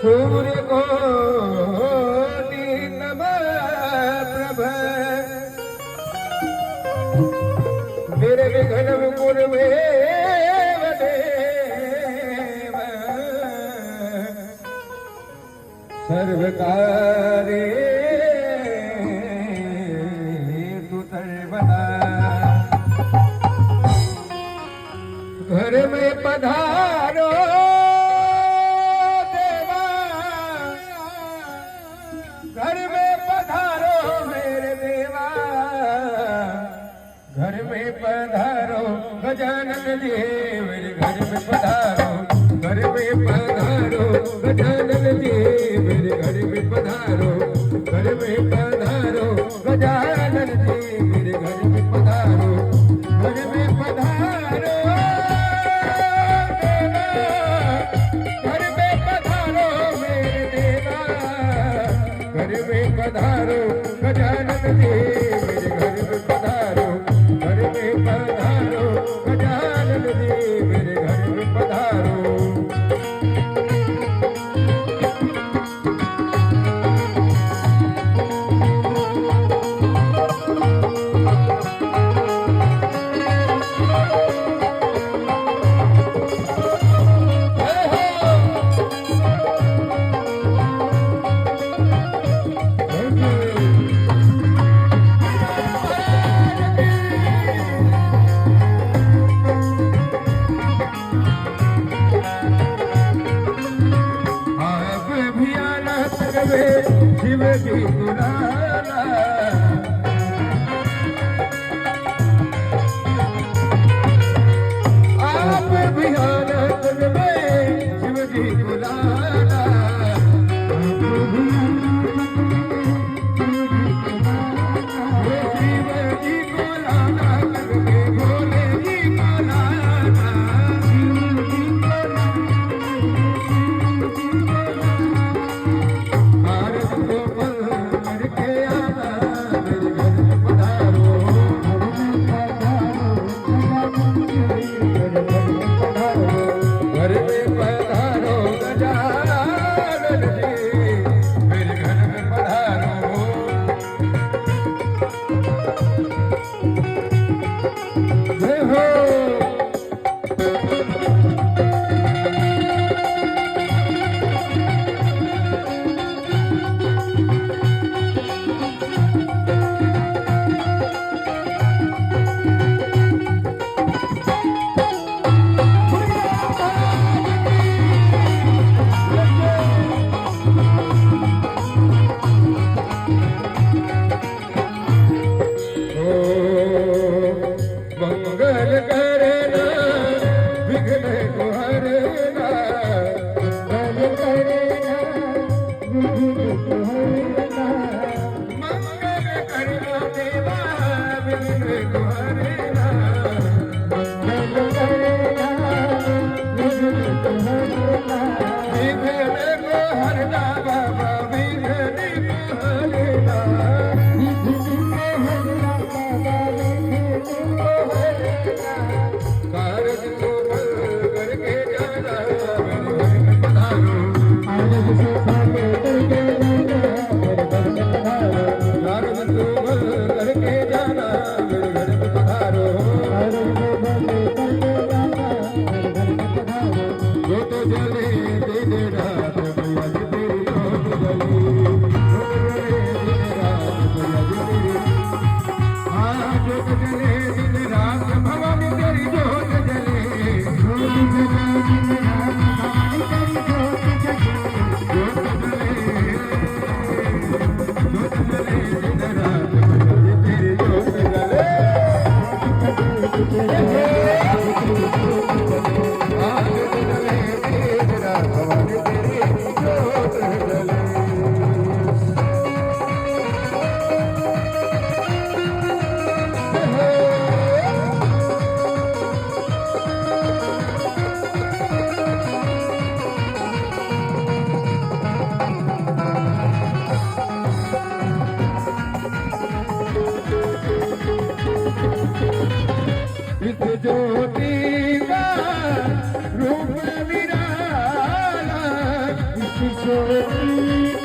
सूर्य कोटि नमः प्रभ मेरे विघ्न गुरुवे देव सर्वकारे तू सर्वदा घर में पधारो देवा घर में पधारो मेरे देवा घर में पधारो गजानन देव घर में पधारो घर में पधारो गजानन देव घर में पधारो घर में पधारो गजानन देव घर में पधारो घर में पधारो पधारो गजानन देव मेरे घर में पधारो घर में पधारो गजानन देव मेरे घर में पधारो शिव जी दुलारा आप बिहारत में शिव जी दुलारा शिव जी दुलारा करके भोले जी दुलारा ज्योति